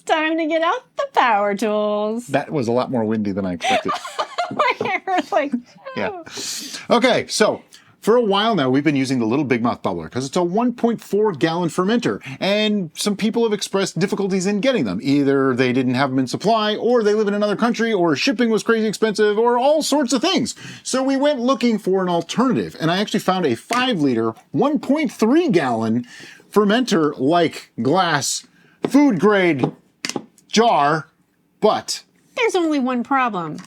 Time to get out the power tools. That was a lot more windy than I expected. My hair is like, Yeah. Okay, so for a while now, we've been using the Little Big Mouth Bubbler because it's a 1.4 gallon fermenter, and some people have expressed difficulties in getting them. Either they didn't have them in supply, or they live in another country, or shipping was crazy expensive, or all sorts of things. So we went looking for an alternative, and I actually found a 5-liter, 1.3 gallon fermenter like glass food grade jar, but there's only one problem.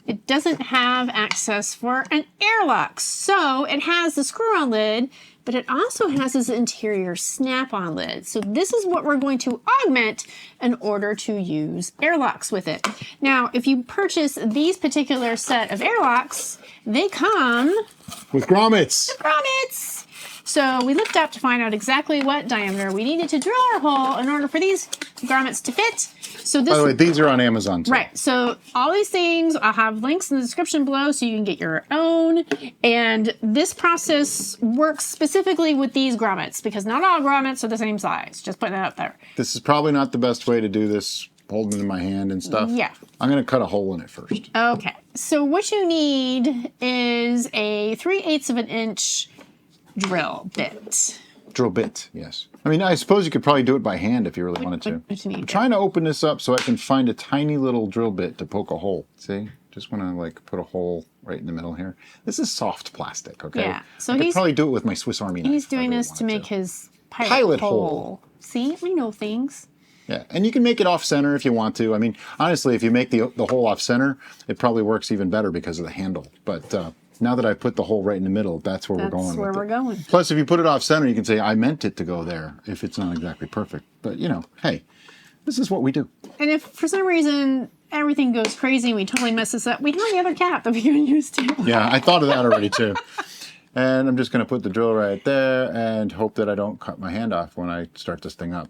It doesn't have access for an airlock. So it has the screw-on lid, but it also has this interior snap-on lid. So this is what we're going to augment in order to use airlocks with it. Now, if you purchase these particular set of airlocks, they come with grommets. Grommets! So we looked up to find out exactly what diameter we needed to drill our hole in order for these grommets to fit. So this, by the way, these are on Amazon too. Right. So all these things, I'll have links in the description below so you can get your own. And this process works specifically with these grommets because not all grommets are the same size. Just putting that out there. This is probably not the best way to do this, holding it in my hand and stuff. Yeah. I'm going to cut a hole in it first. Okay. So what you need is a 3/8 of an inch drill bit. Drill bit, yes. I mean, I suppose you could probably do it by hand if you really wanted to. What you need? I'm trying to open this up so I can find a tiny little drill bit to poke a hole. See? Just want to like put a hole right in the middle here. This is soft plastic, okay? Yeah. So I could probably do it with my Swiss Army knife. He's doing this to make his pilot hole. See? We know things. Yeah, and you can make it off center if you want to. I mean, honestly, if you make the hole off center, it probably works even better because of the handle. But now that I put the hole right in the middle, that's where we're going with it. That's where we're going. Plus, if you put it off center, you can say, I meant it to go there, if it's not exactly perfect. But, you know, hey, this is what we do. And if for some reason everything goes crazy and we totally mess this up, we have the other cap that we can use too. Yeah, I thought of that already too. And I'm just going to put the drill right there and hope that I don't cut my hand off when I start this thing up.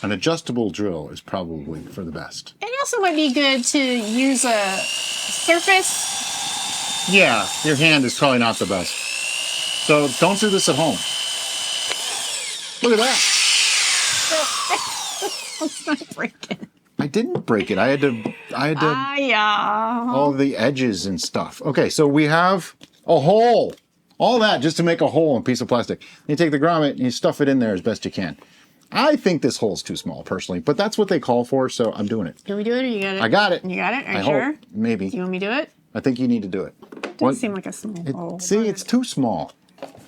An adjustable drill is probably for the best. It also might be good to use a surface. Yeah, your hand is probably not the best. So don't do this at home. Look at that. Let's not break it. I didn't break it. I had to Yeah. all the edges and stuff. Okay, so we have a hole. All that just to make a hole in a piece of plastic. You take the grommet and you stuff it in there as best you can. I think this hole's too small, personally, but that's what they call for, so I'm doing it. Can we do it or you got it? I got it. You got it? Are you I sure? hope. Maybe. Do you want me to do it? I think you need to do it. It doesn't seem like a small hole. See, it's too small.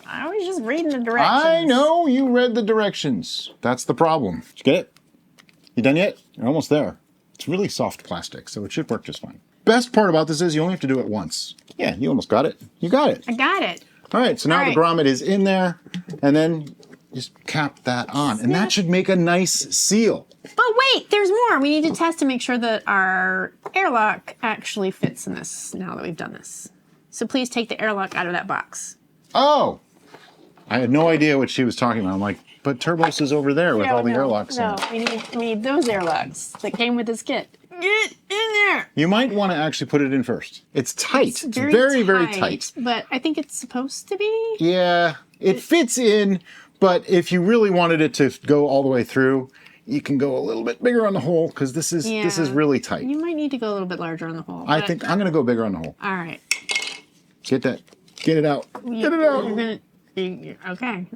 I was just reading the directions. I know you read the directions. That's the problem. Did you get it? You done yet? You're almost there. It's really soft plastic, so it should work just fine. Best part about this is you only have to do it once. Yeah, you almost got it. You got it. I got it. All right, so now the grommet is in there, and then just cap that on, and that should make a nice seal. But wait, there's more. We need to test to make sure that our airlock actually fits in this now that we've done this. So please take the airlock out of that box. Oh, I had no idea what she was talking about. I'm like, but Turbos is over there with all the airlocks in it. No, we need those airlocks that came with this kit. Get in there. You might want to actually put it in first. It's tight. It's very, very tight. But I think it's supposed to be. Yeah, it fits in, but if you really wanted it to go all the way through, you can go a little bit bigger on the hole because this is really tight. You might need to go a little bit larger on the hole. I think I'm going to go bigger on the hole. All right. Get it out. Get it out. Okay.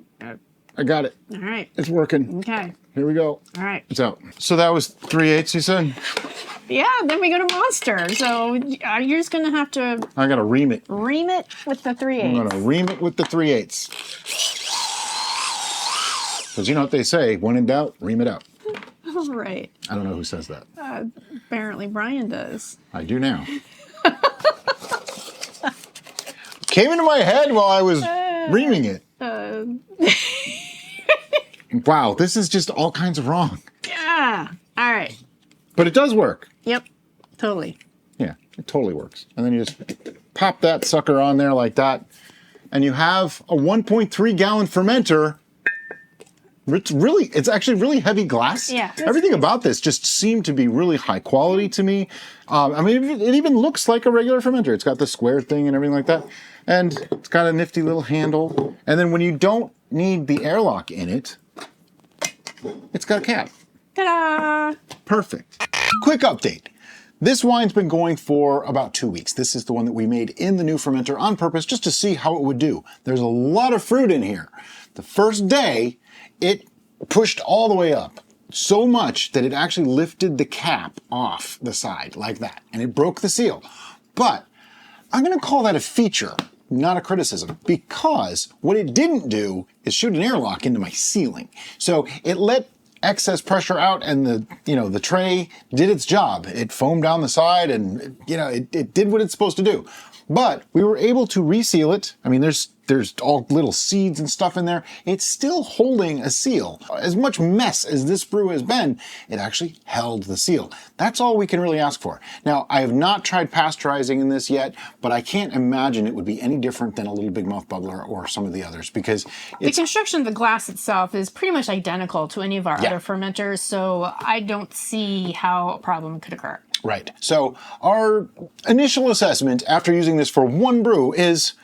I got it. All right. It's working. Okay. Here we go. All right. It's out. So that was 3/8, you said? Yeah, then we go to Monster. So you're just going to have to... I got to ream it. Ream it with the 3/8. I'm going to ream it with the 3/8. Because you know what they say, when in doubt, ream it out. All right. I don't know who says that. Apparently Brian does. I do now. Came into my head while I was reaming it. Wow, this is just all kinds of wrong. Yeah. All right. But it does work. Yep. Totally. Yeah, it totally works. And then you just pop that sucker on there like that. And you have a 1.3 gallon fermenter. It's actually really heavy glass. Yeah. Everything about this just seemed to be really high quality to me. I mean, it even looks like a regular fermenter. It's got the square thing and everything like that. And it's got a nifty little handle. And then when you don't need the airlock in it, it's got a cap. Ta-da! Perfect. Quick update. This wine's been going for about 2 weeks. This is the one that we made in the new fermenter on purpose just to see how it would do. There's a lot of fruit in here. The first day, it pushed all the way up. So much that it actually lifted the cap off the side like that, and it broke the seal. But I'm gonna call that a feature, not a criticism, because what it didn't do is shoot an airlock into my ceiling. So it let excess pressure out, and the tray did its job. It foamed down the side, and it did what it's supposed to do. But we were able to reseal it. I mean, there's all little seeds and stuff in there. It's still holding a seal. As much mess as this brew has been, it actually held the seal. That's all we can really ask for. Now, I have not tried pasteurizing in this yet, but I can't imagine it would be any different than a Little Big Mouth Bubbler or some of the others, because the construction of the glass itself is pretty much identical to any of our other fermenters, so I don't see how a problem could occur. Right. So our initial assessment after using this for one brew is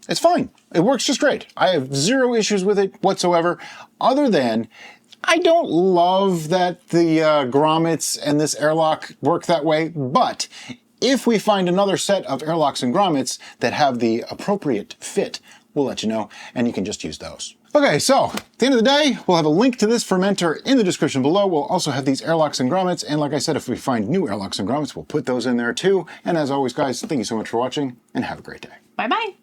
it's fine. It works just great. I have zero issues with it whatsoever, other than I don't love that the grommets and this airlock work that way, but if we find another set of airlocks and grommets that have the appropriate fit, we'll let you know, and you can just use those. Okay, so at the end of the day, we'll have a link to this fermenter in the description below. We'll also have these airlocks and grommets, and like I said, if we find new airlocks and grommets, we'll put those in there too. And as always, guys, thank you so much for watching, and have a great day. Bye-bye.